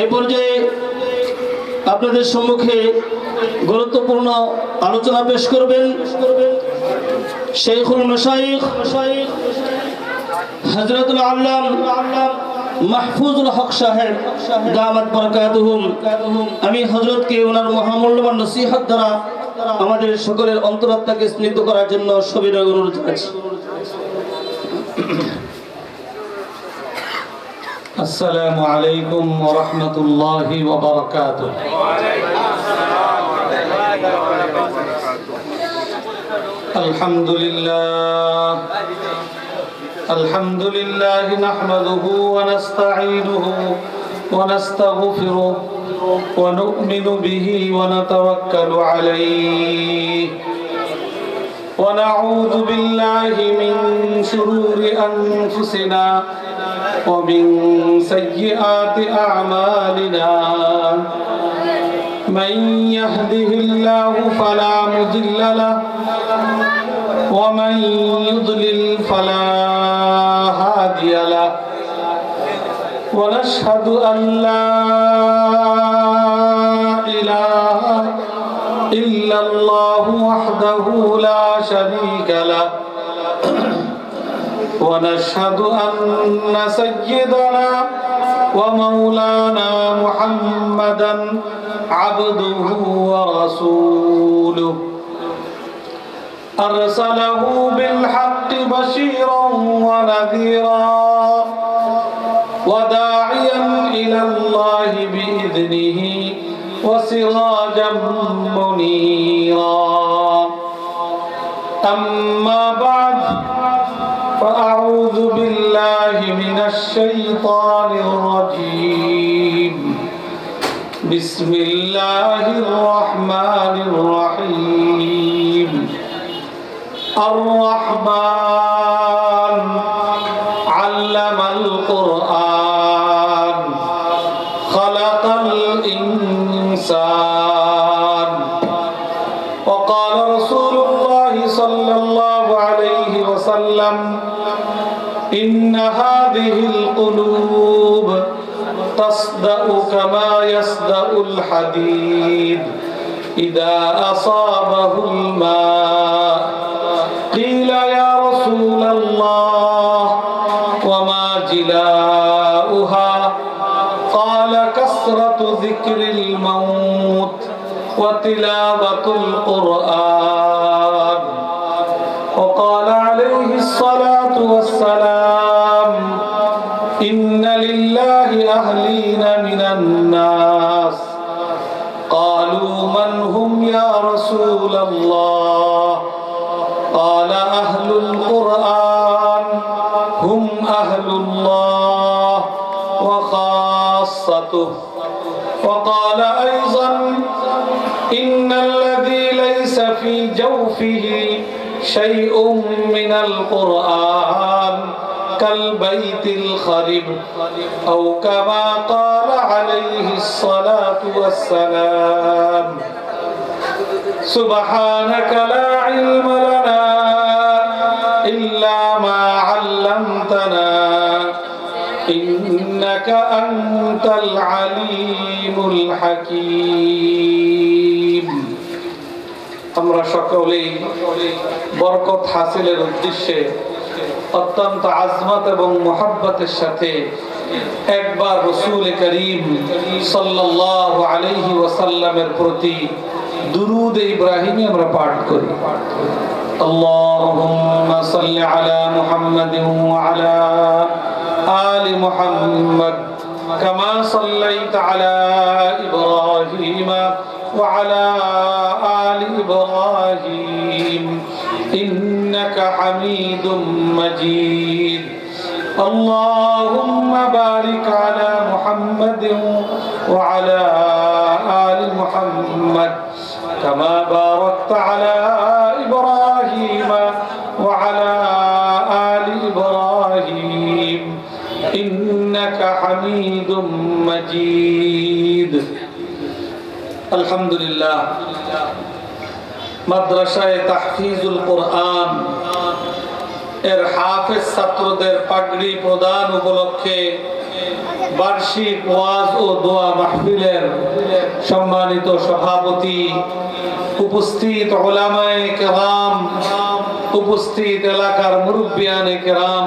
এই পর্যায়ে আপনাদের সম্মুখে গুরুত্বপূর্ণ আলোচনা পেশ করবেন শেখুল মাশাইখ হযরতুল আল্লাম মাহফুজুল হক সাহেব দামাত বরকাতুহুম। আমি হযরতকে ওনার মহামূল্যবান নসিহত দ্বারা আমাদের সকলের অন্তরাত্মাকে স্নিগ্ধ করার জন্য সবিনয় অনুরোধ জানাচ্ছি। السلام عليكم ورحمة الله وبركاته. الحمد لله نحمده ونستعينه ونستغفره ونؤمن به ونتوكل عليه ونعوذ بالله من شرور أنفسنا ومن سيئات أعمالنا من يهده الله فلا مضل له ومن يضلل فلا هادي له ونشهد أن لا إله إلا الله وحده لا شريك له ونشهد أن سيدنا ومولانا محمدا عبده ورسوله أرسله بالحق بشيرا ونذيرا وداعيا إلى الله بإذنه وسراجا منيرا أما بعد فأعوذ بالله من الشيطان الرجيم بسم الله الرحمن الرحيم الرحمن علم القرآن خلق الإنسان وقال رسول الله صلى الله عليه وسلم إن هذه القلوب تصدأ كما يصدأ الحديد إذا أصابه الماء قيل يا رسول الله وما جلاؤها قال كثرة ذكر الموت وتلاوة القرآن وقال عليه الصلاة والسلام إن لله أهلين من الناس قالوا من هم يا رسول الله قال أهل القرآن هم أهل الله وخاصته وقال أيضا إن الذي ليس في جوفه شيء من القرآن كالبيت الخرب أو كما قال عليه الصلاة والسلام سبحانك لا علم لنا إلا ما علمتنا إنك أنت العليم الحكيم আমরা সকলেই বরকত হাসিলের উদ্দেশ্যে অত্যন্ত আজমত এবং মোহাব্বতের সাথে একবার রাসূল করিম সাল্লাল্লাহু আলাইহি ওয়াসাল্লামের প্রতি দুরূদ ইব্রাহিমি আমরা পাঠ করি। আল্লাহুম্মা সাল্লি আলা মুহাম্মাদিন ওয়া আলা আলি মুহাম্মাদ কামা সাল্লাইতা আলা ইব্রাহিম ওয়া আলা আলি ইব্রাহিম إنك حميد مجيد اللهم بارك على محمد وعلى آل محمد كما باركت على إبراهيم وعلى آل إبراهيم إنك حميد مجيد الحمد لله মাদ্রাসায়ে তাহফিজুল কোরআন এর হাফেজ ছাত্রদের পাগড়ি প্রদান উপলক্ষে বার্ষিক ওয়াজ ও দোয়া মাহফিলের সম্মানিত সভাপতি, উপস্থিত উলামায়ে কেরাম, উপস্থিত এলাকার মুরব্বিয়ানে কেরাম,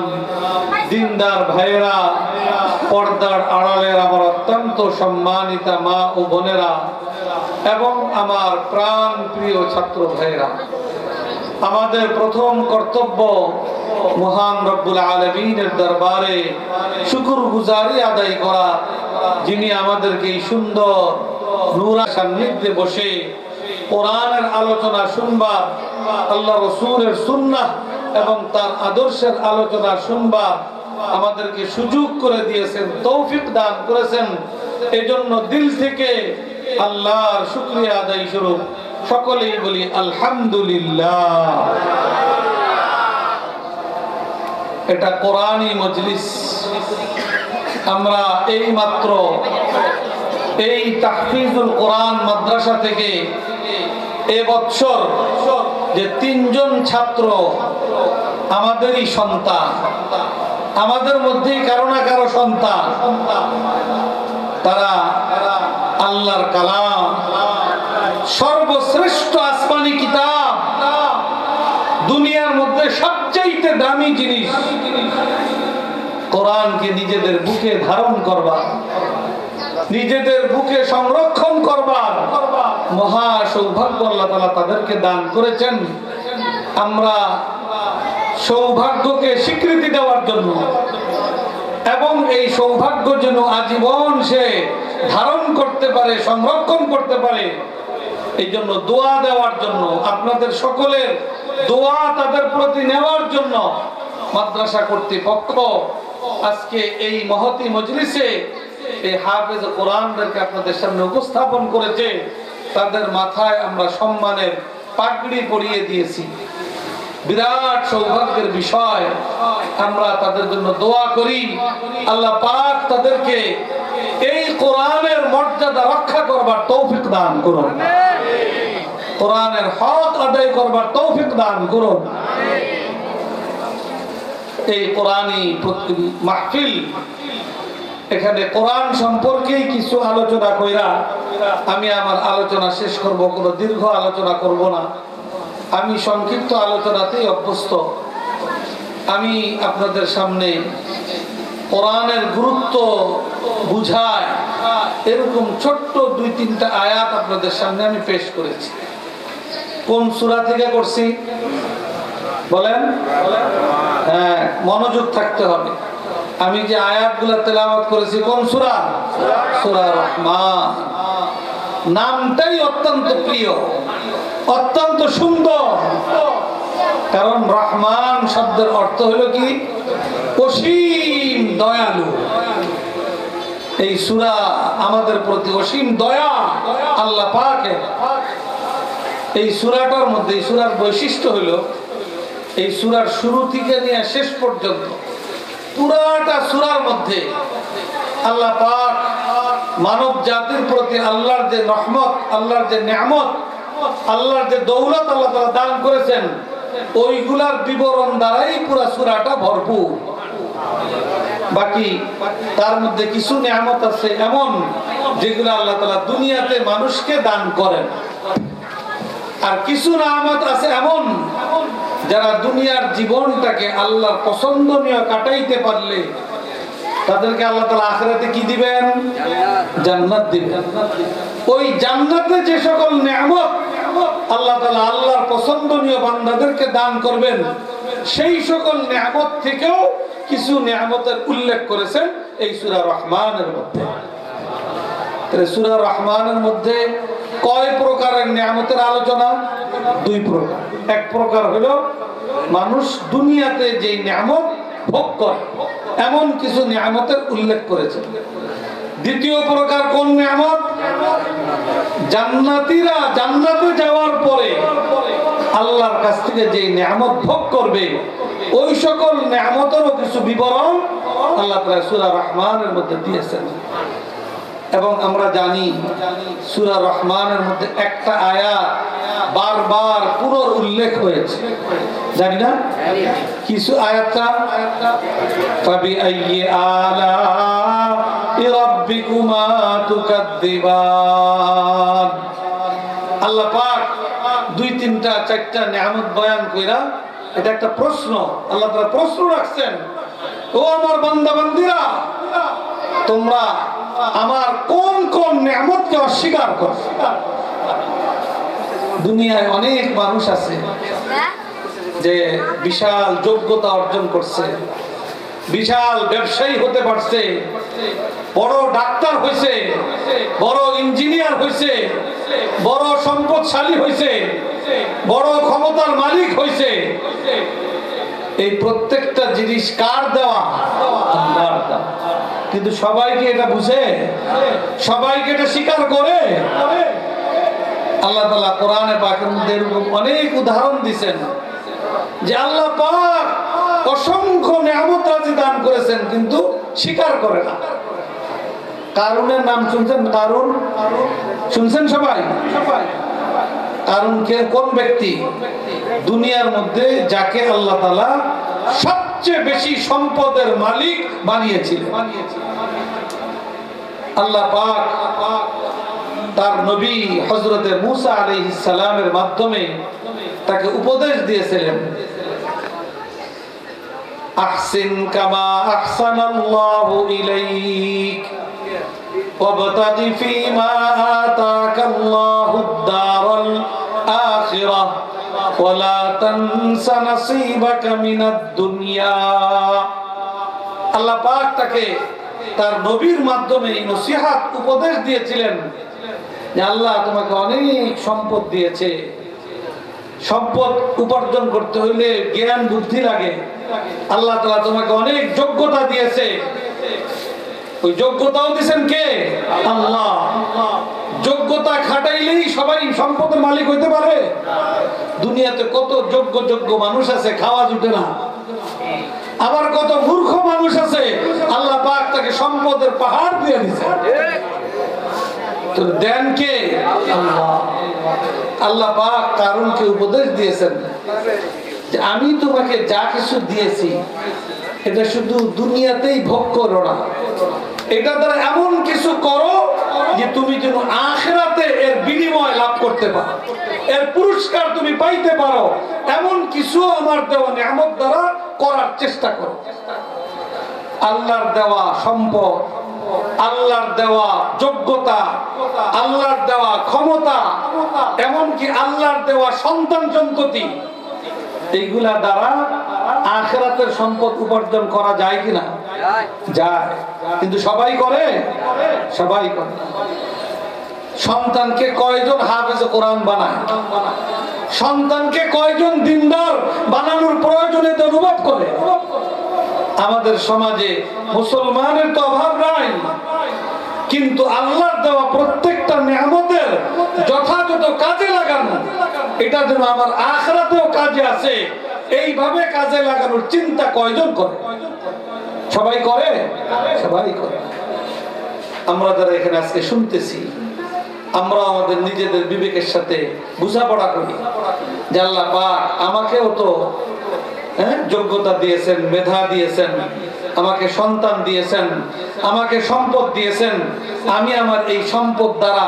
দিনদার ভাইয়েরা, পর্দার আড়ালের আমার অত্যন্ত সম্মানিতা মা ও বোনেরা এবং আমার প্রাণ প্রিয় ছাত্র ভাইয়েরা, আমাদের প্রথম কর্তব্য মহান রব্বুল আলামিনের দরবারে শুকরগুজারি আদায় করা, যিনি আমাদেরকে এই সুন্দর নূরা সান্নিধ্যে বসে কোরআনের আলোচনা শুনবার, আল্লাহ রাসূলের সুন্নাহ এবং তার আদর্শের আলোচনা শুনবার আমাদেরকে সুযোগ করে দিয়েছেন, তৌফিক দান করেছেন। এজন্য দিল থেকে আল্লাহর শুকরিয়া আদায় স্বরূপ সকলেই বলি আলহামদুলিল্লাহ। এটা কোরআনী মজলিস। আমরা এই মাত্র এই তাহফিজুল কোরআন মাদ্রাসা থেকে এবছর যে 3 জন ছাত্র আমাদেরই সন্তান, আমাদের মধ্যেই কারো না কারো সন্তান, তারা আল্লাহর কালাম, সর্বশ্রেষ্ঠ আসমানি কিতাব, দুনিয়ার মধ্যে সবচেয়ে দামি জিনিস কোরআনকে নিজেদের বুকে ধারণ করবার, নিজেদের বুকে সংরক্ষণ করবার মহা সৌভাগ্য আল্লাহ তাআলা তাদেরকে দান করেছেন। আমরা সৌভাগ্যকে স্বীকৃতি দেওয়ার জন্য এবং এই সৌভাগ্য যেন আজীবন সে ধারণ করতে পারে, সংরক্ষণ করতে পারে, এই জন্য দোয়া দেওয়ার জন্য, আপনাদের সকলের দোয়া তাদের প্রতি নেওয়ার জন্য মাদ্রাসা কর্তৃপক্ষ আজকে এই মহতি মজলিসে এই হাফেজ কোরআনদেরকে আপনাদের সামনে উপস্থাপন করেছে। তাদের মাথায় আমরা সম্মানের পাগড়ি পরিয়ে দিয়েছি। বিরাট সৌভাগ্যের বিষয়। আমরা তাদের জন্য দোয়া করি, আল্লাহ পাক তাদেরকে এই কোরআনের মর্যাদা রক্ষা করবার তৌফিক দান করুন, কোরআনের হক আদায় করবার তৌফিক দান করুন। এই কোরআনী মাহফিল, এখানে কোরআন সম্পর্কেই কিছু আলোচনা কইরা আমি আমার আলোচনা শেষ করব, কোনো দীর্ঘ আলোচনা করব না। আমি সংক্ষিপ্ত আলোচনাতেই অভ্যস্ত। আমি আপনাদের সামনে কোরআনের গুরুত্ব বুঝায় এরকম ছোট্ট 2-3টা আয়াত আপনাদের সামনে আমি পেশ করেছি। কোন সূরা থেকে করছি বলেন? হ্যাঁ, মনোযোগ থাকতে হবে। আমি যে আয়াতগুলো তেলাওয়াত করেছি কোন সূরা? সূরা রহমান। নামটাই অত্যন্ত প্রিয়, অত্যন্ত সুন্দর। কারণ রহমান শব্দের অর্থ হলো কি? অসীম দয়ালু। এই সূরা আমাদের প্রতি অসীম দয়া আল্লাহ পাকের। এই সূরাটার মধ্যে, এই সূরার বৈশিষ্ট্য হলো এই সূরার শুরু থেকে নিয়ে শেষ পর্যন্ত পুরাটা সূরার মধ্যে আল্লাহ পাক মানব জাতির প্রতি আল্লাহর যে রহমত, আল্লাহর যে নিয়ামত, আল্লাহর যে দৌলত আল্লাহ তাআলা দান করেছেন, ওইগুলার বিবরণ দ্বারাই পুরা সূরাটা ভরপুর। বাকি তার মধ্যে কিছু নিয়ামত আছে এমন যেগুলো আল্লাহ তাআলা দুনিয়াতে মানুষকে দান করেন, আর কিছু নিয়ামত আছে এমন যারা দুনিয়ার জীবনটাকে আল্লাহর পছন্দনীয় কাটাইতে পারলে তাদেরকে আল্লাহ তাআলা আখিরাতে কি দিবেন? জান্নাত দিবেন। ওই জান্নাতে যে সকল নিয়ামত আল্লাহ তাআলা আল্লাহর পছন্দনীয় বান্দাদেরকে দান করবেন, সেই সকল নিয়ামত থেকেও কিছু নিয়ামতের উল্লেখ করেছেন এই সূরা রহমানের মধ্যে। সূরা রহমানের মধ্যে কয় প্রকারের নিয়ামতের আলোচনা? 2 প্রকার। এক প্রকার হলো মানুষ দুনিয়াতে যে নিয়ামত ভোগ করে এমন কিছু নিয়ামতের উল্লেখ করেছে। দ্বিতীয় প্রকার কোন নিয়ামত? জান্নাতীরা জান্নাতে যাওয়ার পরে আল্লাহর কাছ থেকে যে নিয়ামত ভোগ করবে, ওই সকল নিয়ামতেরও কিছু বিবরণ আল্লাহ তাআলা সূরা রহমানের মধ্যে দিয়েছেন। এবং আমরা জানি সূরা রহমানের মধ্যে একটা আয়াত বারবার পুনরুল্লেখ হয়েছে, জানি না? কিছু আয়াতটা ফাবিআইয়ি আলাঈ রাব্বিকুমা তুকাদ্দিবান। আল্লাহ পাক দুই তিনটা চারটা নিয়ামত বয়ান কইরা এটা একটা প্রশ্ন, আল্লাহ তাআলা প্রশ্ন রাখছেন, ও আমার বান্দা বান্দিরা, তোমরা আমার কোন কোন নিয়ামতকে অস্বীকার করো? দুনিয়ায় অনেক মানুষ আছে যে বিশাল যোগ্যতা অর্জন করছে, বিশাল ব্যবসায়ী হতে পারছে, বড় ডাক্তার হয়েছে, বড় ইঞ্জিনিয়ার হয়েছে, বড় সম্পদশালী হয়েছে, বড় ক্ষমতার মালিক হয়েছে। এই প্রত্যেকটা জিনিস কার দেওয়া? আল্লাহর দেওয়া। কিন্তু সবাইকে এটা বুঝে, সবাইকে এটা স্বীকার করে? আল্লাহ তাআলা কোরআনে পাকের মধ্যে এরকম অনেক উদাহরণ দিয়েছেন যে আল্লাহ পাক অসংখ্য নিয়ামত রাজি দান করেছেন কিন্তু স্বীকার করে না। কারুনের নাম শুনছেন? কারুন শুনছেন সবাই? কারুন কে? কোন ব্যক্তি? দুনিয়ার মধ্যে যাকে আল্লাহ তাআলা সবচেয়ে বেশি সম্পদের মালিক বানিয়েছিলেন। আল্লাহ পাক তার নবী হযরতে মূসা আলাইহিস সালামের মাধ্যমে তাকে উপদেশ দিয়েছিলেন, আহসিন কামা আহসানাল্লাহু ইলাইক ওয়াবতাগি ফীমা আতাকাল্লাহুদ দারাল আখিরাহ ওয়ালা তানসা নাসীবাকা মিনাদ দুনিয়া। আল্লাহ পাক তাকে তার নবীর মাধ্যমে নসিহত উপদেশ দিয়েছিলেন যে আল্লাহ তোমাকে অনেক সম্পদ দিয়েছে, সম্পদ উপার্জন করতে হইলে জ্ঞান বুদ্ধি লাগে। আল্লাহ তাআলা তোমাকে অনেক যোগ্যতা দিয়েছে, ওই যোগ্যতাও দিয়েছেন কে? আল্লাহ। যোগ্যতা খাটাইলেই সবাই সম্পদের মালিক হইতে পারে? দুনিয়াতে কত যোগ্য যোগ্য মানুষ আছে, খাওয়া জুটে না। আবার কত মূর্খ মানুষ আছে, আল্লাহ পাক তাকে সম্পদের পাহাড় দিয়ে দিয়েছে। তো দেন কে? আল্লাহ। আল্লাহ পাক কারুনকে উপদেশ দিয়েছেন যে আমি তোমাকে যা কিছু দিয়েছি এটা শুধু দুনিয়াতেই ভোগ করো না, এটা দ্বারা এমন কিছু করো যে তুমি যেন আখিরাতে এর বিনিময় লাভ করতে পারো, এর পুরস্কার তুমি পাইতে পারো। এমন কিছু আমার দেওয়া নিয়ামত দ্বারা করার চেষ্টা করো। আল্লাহর দেওয়া সম্পদ, আল্লাহর দেওয়া যোগ্যতা, আল্লাহর দেওয়া ক্ষমতা, এমনকি আল্লাহর দেওয়া সন্তান সন্ততি, এইগুলা দ্বারা আখিরাতের সম্পদ উপার্জন করা যায় কিনা? যায়। কিন্তু সবাই করে? সবাই করে। সন্তানকে কয়জন হাফেজ কোরআন বানায়? সন্তানকে কয়জন দিনদার বানানোর প্রয়োজনীয়তা অনুভব করে? আমাদের সমাজে মুসলমানের তো অভাব নাই, কিন্তু আল্লাহর দেওয়া প্রত্যেকটা নিয়ামতের যথাযথ কাজে লাগানো, এটা যেন আমার আখিরাতেও কাজে আসে, এইভাবে কাজে লাগানোর চিন্তা কয়জন করে? সবাই করে? সবাই করে। আমরা যারা এখানে আজকে শুনতেছি, আমরা আমাদের নিজেদের বিবেকের সাথে বোঝাপড়া করি যে আল্লাহ পাক আমাকেও তো যোগ্যতা দিয়েছেন, মেধা দিয়েছেন, আমাকে সন্তান দিয়েছেন, আমাকে সম্পদ দিয়েছেন। আমি আমার এই সম্পদ দ্বারা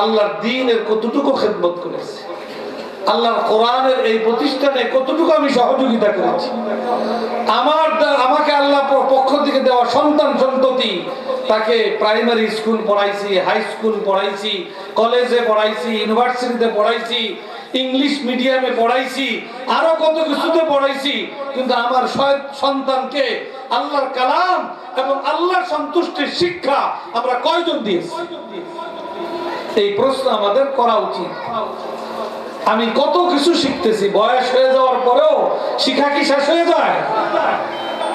আল্লাহর দ্বীনের কতটুকু খেদমত করেছি, আল্লাহর কোরআনের এই প্রতিষ্ঠানে কতটুকু আমি সহযোগিতা করেছি। আমাকে আল্লাহ পক্ষ থেকে দেওয়া সন্তান সন্ততি, তাকে প্রাইমারি স্কুল পড়াইছি, হাই স্কুল পড়াইছি, কলেজে পড়াইছি, ইউনিভার্সিটিতে পড়াইছি, ইংলিশ মিডিয়ামে পড়াইছি, আরো কত কিছুতে পড়াইছি, কিন্তু আমার সন্তানকে আল্লাহর কালাম এবং আল্লাহর সন্তুষ্টির শিক্ষা আমরা কয়জন দিয়েছি? এই প্রশ্ন আমাদের করা উচিত। আমি কত কিছু শিখতেছি, বয়স হয়ে যাওয়ার পরেও শিক্ষা কি শেষ হয়ে যায়?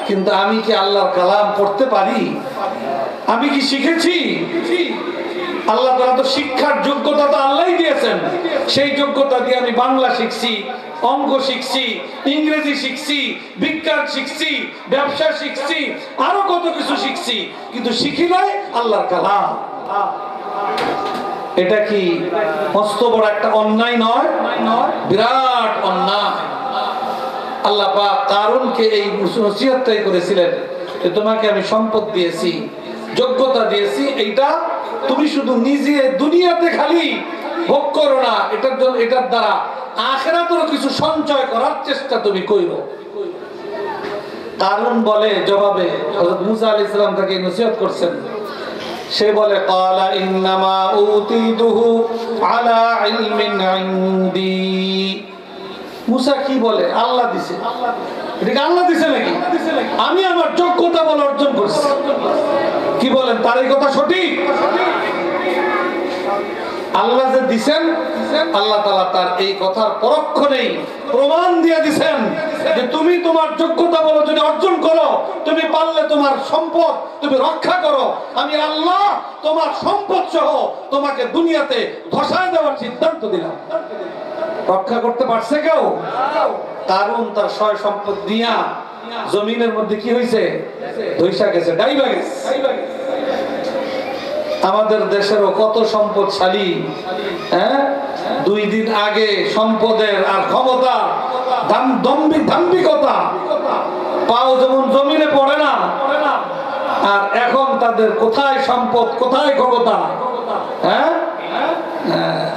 কিন্তু আমি কি আল্লাহর কালাম পড়তে পারি? আমি কি শিখেছি? আল্লাহ তাআলা তো শিক্ষার যোগ্যতা তো আল্লাহই দিয়েছেন। সেই যোগ্যতা দিয়ে আমি বাংলা শিখছি, অঙ্ক শিখছি, ইংরেজি শিখছি, বিজ্ঞান শিখছি, ব্যবসা শিখছি, আরো কত কিছু শিখছি, কিন্তু শিখি নাই আল্লাহর কালাম। এটা কি মস্ত বড় একটা অন্যায় নয়? বিরাট অন্যায়। আল্লাহ পাক কারুনকে এই নসিহতটাই করেছিলেন যে তোমাকে আমি সম্পদ দিয়েছি, যোগ্যতা দিয়েছি, এইটা তুমি শুধু নিজে দুনিয়াতে খালি ভোগ করো না, এটার দ্বারা আখিরাতেরও কিছু সঞ্চয় করার চেষ্টা তুমি কইরো। কারণ বলে জবাবে, হযরত মুসা আলাইহিস সালাম তাকে নসিহত করছেন, সে বলে ক্বালা ইন্নামা উতিতুহু আলা ইলমিন ইনদি। মুসা কি বলে? আল্লাহ দিছে। এটা আল্লাহ দিছে নাকি? আমি আমার যোগ্যতা বলে অর্জন করছি। কি বলেন, তার এই কথা সঠিক? আল্লাহ যে দিছেন, আল্লাহ তাআলা তার এই কথার পরোক্ষ নেই প্রমাণ দিয়ে দিছেন যে তুমি তোমার যোগ্যতা বলে যদি অর্জন করো, তুমি পারলে তোমার সম্পদ তুমি রক্ষা করো, আমি আল্লাহ তোমার সম্পদ সহ তোমাকে দুনিয়াতে ধসায় দেওয়ার সিদ্ধান্ত দিলাম। রক্ষা করতে পারছে কেউ? কারণ তার সয় সম্পদ দিয়া জমিনের মধ্যে কি হয়েছে? ধৈসা গেছে, ডাইবা গেছে। আমাদের দেশেরও কত সম্পদশালী, হ্যাঁ, 2 দিন আগে সম্পদের আর ক্ষমতা দাম্ভিকতা পাও যেমন জমিনে পড়ে না, আর এখন তাদের কোথায় সম্পদ, কোথায় ক্ষমতা, হ্যাঁ,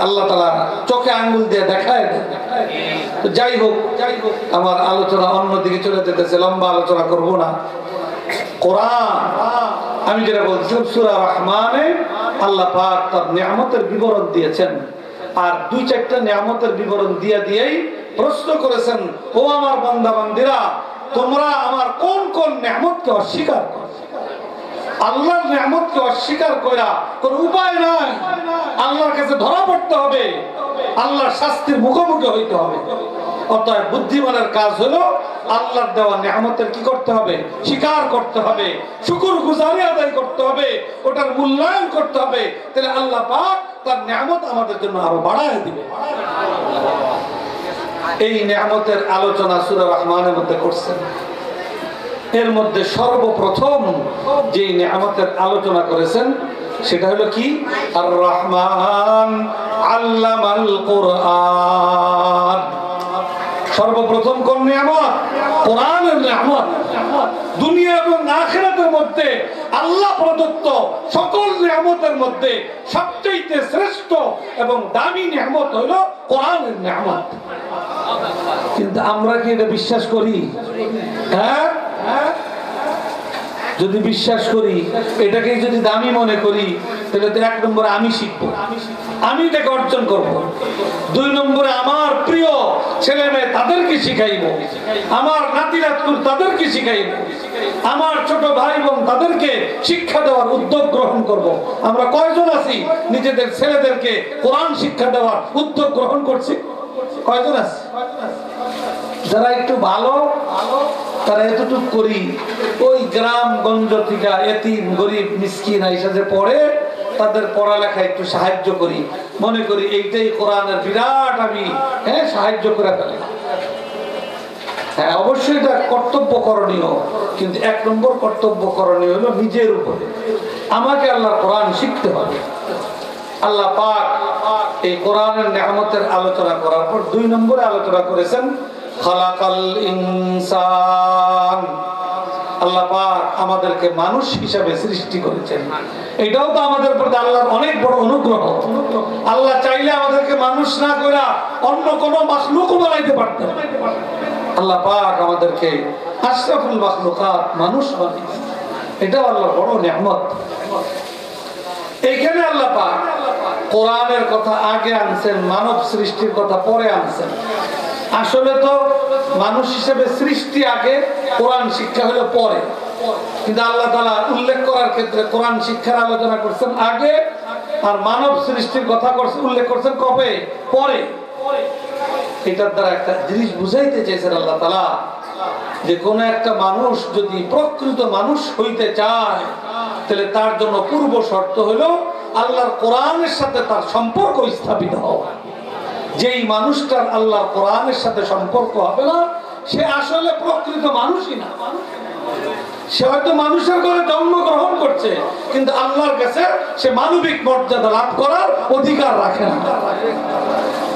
আল্লাহ তাআলা চোখে আঙ্গুল দিয়ে দেখায় দেয়। তো যাই হোক, আমার আলোচনা অন্যদিকে চলে যেতেছে, লম্বা আলোচনা করব না। কোরআন, আমি যেটা বলছিলাম, সূরা রহমানে আল্লাহ পাক তার নিয়ামতের বিবরণ দিয়েছেন, আর 2-4টা নিয়ামতের বিবরণ দিয়েই প্রশ্ন করেছেন, ও আমার বান্দা বান্দীরা, তোমরা আমার কোন কোন নিয়ামতকে অস্বীকার করো? আল্লাহর নিয়ামতকে অস্বীকার করা কোনো উপায় নাই। আল্লাহর কাছে ধরা পড়তে হবে, আল্লাহর শাস্তির মুখোমুখি হইতে হবে। অতএব বুদ্ধিমানের কাজ হলো আল্লাহর দেওয়া নিয়ামতের কি করতে হবে? স্বীকার করতে হবে, শুকরগুজারি আদায় করতে হবে, ওটার মূল্যায়ন করতে হবে। তাহলে আল্লাহ পাক তার নিয়ামত আমাদের জন্য আরো বাড়ায় দিবে। এই নিয়ামতের আলোচনা সূরা রহমানের মধ্যে করছেন। এর মধ্যে সর্বপ্রথম যে নিয়ামতের আলোচনা করেছেন সেটা হলো কি? আর রহমান আল্লামাল কোরআন। সর্বপ্রথম কোন নিয়ামত? কোরআনের নিয়ামত। দুনিয়া এবং আখিরাতের মধ্যে আল্লাহ প্রদত্ত সকল নিয়ামতের মধ্যে সবচেয়ে শ্রেষ্ঠ এবং দামি নিয়ামত হলো কোরআনের নিয়ামত। কিন্তু আমরা কি এটা বিশ্বাস করি? হ্যাঁ, যদি বিশ্বাস করি, এটাকে যদি দামি মনে করি, তাহলে তো 1 নম্বরে আমি শিখবো, আমি এটাকে অর্জন করব। 2 নম্বরে আমার প্রিয় ছেলে মেয়ে তাদেরকে শিখাইবো, আমার নাতি নাতকুর তাদেরকে শিখাইবো, আমার ছোট ভাই বোন তাদেরকে শিক্ষা দেওয়ার উদ্যোগ গ্রহণ করব। আমরা কয়জন আছি নিজেদের ছেলেদেরকে কোরআন শিক্ষা দেওয়ার উদ্যোগ গ্রহণ করছি? কয়জন আছি? যারা একটু ভালো তারা এতটুকু করি, ওই গ্রামগঞ্জ থেকে এতিম গরিব মিসকিন আইসা যে পড়ে, তাদের পড়ালেখা একটু সাহায্য করি, মনে করি এইটাই কোরআনের বিরাট আমি সাহায্য করে ফেলি। হ্যাঁ, অবশ্যই এটা কর্তব্য করণীয়, কিন্তু 1 নম্বর কর্তব্য করণীয় হলো নিজের উপরে। আমাকে আল্লাহর কোরআন শিখতে হবে। আল্লাহ পাক এই কোরআনের নিয়ামতের আলোচনা করার পর 2 নম্বরে আলোচনা করেছেন খালাকাল ইনসান। আল্লাহ পাক আমাদেরকে মানুষ হিসাবে সৃষ্টি করেছেন। এটাও তো আমাদের প্রতি আল্লাহর অনেক বড় অনুগ্রহ। আল্লাহ চাইলে আমাদেরকে মানুষ না করে অন্য কোনো মাখলুক বানাইতে পারতেন। আল্লাহ পাক আমাদেরকে আশরাফুল মাখলুকাত মানুষ বানিয়েছেন, এটাও আল্লাহর বড় নিয়ামত। এইখানে আল্লাহ পাক কোরআনের কথা আগে আনছেন, মানব সৃষ্টির কথা পরে আনছেন। আসলে তো মানুষ হিসেবে সৃষ্টি আগে, কোরআন শিক্ষা হলো পরে। কিন্তু আল্লাহ তাআলা উল্লেখ করার ক্ষেত্রে কোরআন শিক্ষার আলোচনা করছেন আগে, আর মানব সৃষ্টির কথা উল্লেখ করছেন কবে? পরে। এটার দ্বারা একটা জিনিস বুঝাইতে চেয়েছেন আল্লাহ তাআলা, যে কোন একটা মানুষ যদি প্রকৃত মানুষ হইতে চায়, তাহলে তার জন্য পূর্ব শর্ত হলো আল্লাহর কোরআনের সাথে তার সম্পর্ক স্থাপিত হওয়া। যেই মানুষটার আল্লাহর কোরআনের সাথে সম্পর্ক হবে না, সে আসলে প্রকৃত মানুষই না। সে হয়তো মানুষের ঘরে জন্মগ্রহণ করছে, কিন্তু আল্লাহর কাছে সে মানবিক মর্যাদা লাভ করার অধিকার রাখে না।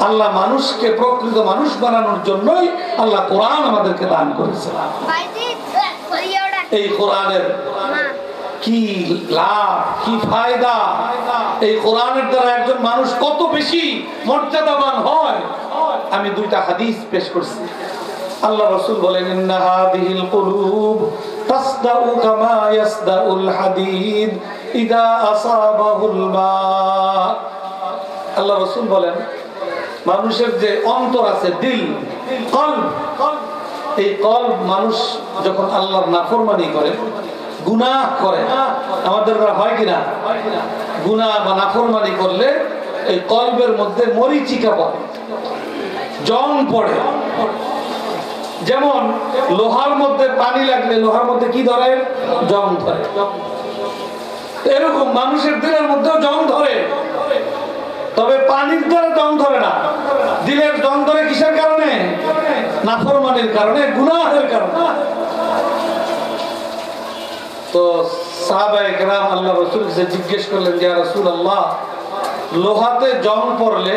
আল্লাহ মানুষকে প্রকৃত মানুষ বানানোর জন্যই আল্লাহ কোরআন আমাদেরকে দান করেছে। এই কোরআনের কি কি লাভ, কি ফায়দা, এই কোরআনের দ্বারা একজন মানুষ কত বেশি মর্যাদাবান হয়। আমি দুইটা হাদিস পেশ করছি। আল্লাহ রাসূল বলেন, ইন্না হাদিহিল কুলুব তাসদাউ কামা ইয়াসদাউল হাদিদ ইদা আসাবাহুল মা। আল্লাহ রাসূল বলেন, মানুষের যে অন্তর আছে, দিল, কলব, এই কলব মানুষ যখন আল্লাহর নাফরমানি করে, গুনাহ করে, আমাদের হয় কিনা, গুনাহ বা নাফরমানি করলে এই কলবের মধ্যে মরিচিকা পড়ে, জং পড়ে। যেমন লোহার মধ্যে পানি লাগলে লোহার মধ্যে কি ধরে, জং ধরে। এরকম মানুষের দিলের মধ্যেও জং ধরে, তবে পানির দ্বারা জং ধরে না। দিলের জং ধরে কিসের কারণে? নাফরমানির কারণে, গুনাহের কারণে। তো সাহাবায়ে কেরাম আল্লাহ রাসূলকে জিজ্ঞেস করলেন, ইয়া রাসূলুল্লাহ, লোহাতে জং পড়লে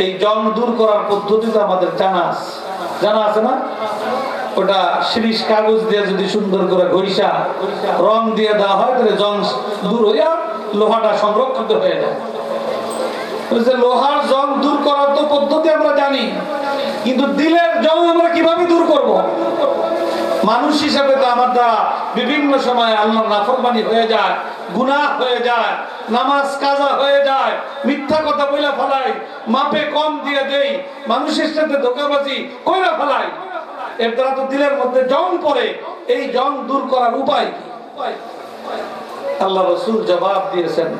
এই জং দূর করার পদ্ধতি তো আমাদের জানা আছে না? ওটা শিরিষ কাগজ দিয়ে যদি সুন্দর করে ঘষা রং দিয়ে দেওয়া হয় তাহলে জং দূর হইয়া লোহাটা সংরক্ষিত হয়ে যায়। লোহার জং দূর করার তো পদ্ধতি আমরা জানি, কিন্তু দিলের জং আমরা কিভাবে দূর করব? মানুষ হিসাবে তো আমার দ্বারা বিভিন্ন সময় আল্লাহর নাফরমানি হয়ে যায়, গুনাহ হয়ে যায়, নামাজ কাজা হয়ে যায়, মিথ্যা কথা বইলা ফেলাই, মাপে কম দিয়ে দেই, মানুষের সাথে ধোঁকাবাজি কইরা ফেলাই। এর দ্বারা তো দিলের মধ্যে জং পড়ে। এই জং দূর করার উপায় কি? আল্লাহ রাসূল জবাব দিয়েছেন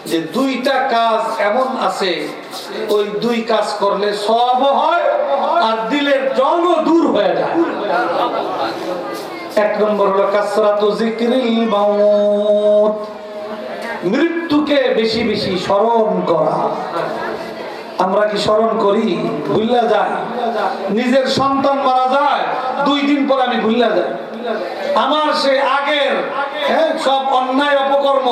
যে দুইটা কাজ এমন আছে, ওই দুই কাজ করলে সওয়াবও হয় আর দিলের জংও দূর হয়ে যায়। এক নম্বর হলো কাসরাতু যিকরিল মাউত, মৃত্যুকে বেশি বেশি স্মরণ করা। আমরা কি স্মরণ করি? ভুলে যাই। নিজের সন্তান মারা যায়, 2 দিন পর আমি ভুলে যাই। আমার সে আগের সব অন্যায় অপকর্ম,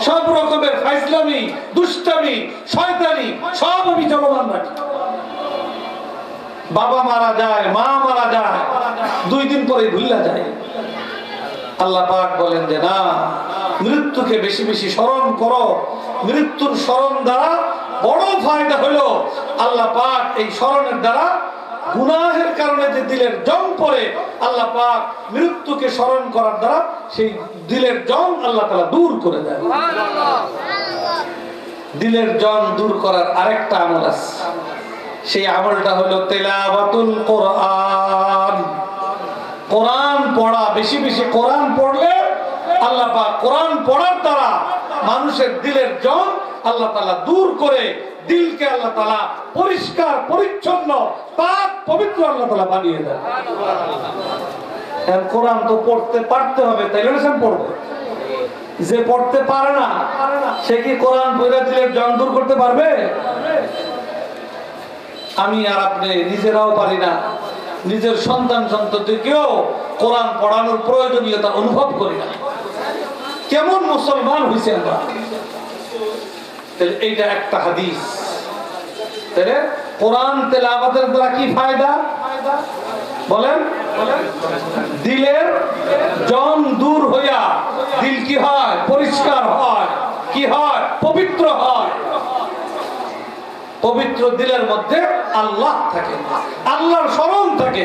সব রকমের ফাইজলামি, দুষ্টামি, শয়তানি সব আমি চলমান রাখি। বাবা মারা যায়, মা মারা যায়, 2 দিন পরে ভুলে যায়। আল্লাহ পাক বলেন যে না, মৃত্যুকে বেশি বেশি স্মরণ করো। মৃত্যুর স্মরণ দ্বারা বড় ফায়দা হলো, আল্লাহ পাক এই স্মরণের দ্বারা গুনাহের কারণে যে দিলের জং পড়ে, আল্লাহ পাক মৃত্যুকে স্মরণ করার দ্বারা সেই দিলের জং আল্লাহ তাআলা দূর করে দেয়। দিলের জং দূর করার আরেকটা আমল আছে, সেই আমলটা হলো তেলাওয়াতুল কোরআন। কোরআন পড়া, বেশি বেশি কোরআন পড়লে আল্লাহ পাক কোরআন পড়ার দ্বারা মানুষের দিলের জং আল্লাহ তাআলা দূর করে দিলকে আল্লাহ তাআলা পরিষ্কার পরিচ্ছন্ন পাক পবিত্র আল্লাহ তাআলা বানিয়ে দেয়। কোরআন তো পড়তে পারতে হবে, তাইলে সে পড়বে। যে পড়তে পারে না সে কি কোরআন পড়ে দিলের জং দূর করতে পারবে? আমি আর আপনি নিজেরাও পারি না, নিজের সন্তান সন্ততিকেও কোরআন পড়ানোর প্রয়োজনীয়তা অনুভব করি না। কেমন মুসলমান হইছে আমরা? এইটা একটা হাদিস। তাহলে কোরআন তেলাওয়াতের দ্বারা কি ফায়দা বলেন? দিলের জং দূর হইয়া দিল কি হয়? পরিষ্কার হয়। কি হয়? পবিত্র হয়। পবিত্র দিলের মধ্যে আল্লাহ থাকে, আল্লাহর স্মরণ থাকে,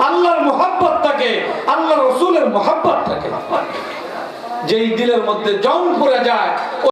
আল্লাহর মুহাব্বত থাকে, আল্লাহর রাসূলের মুহাব্বত থাকে। যেই দিলের মধ্যে জং পড়ে যায়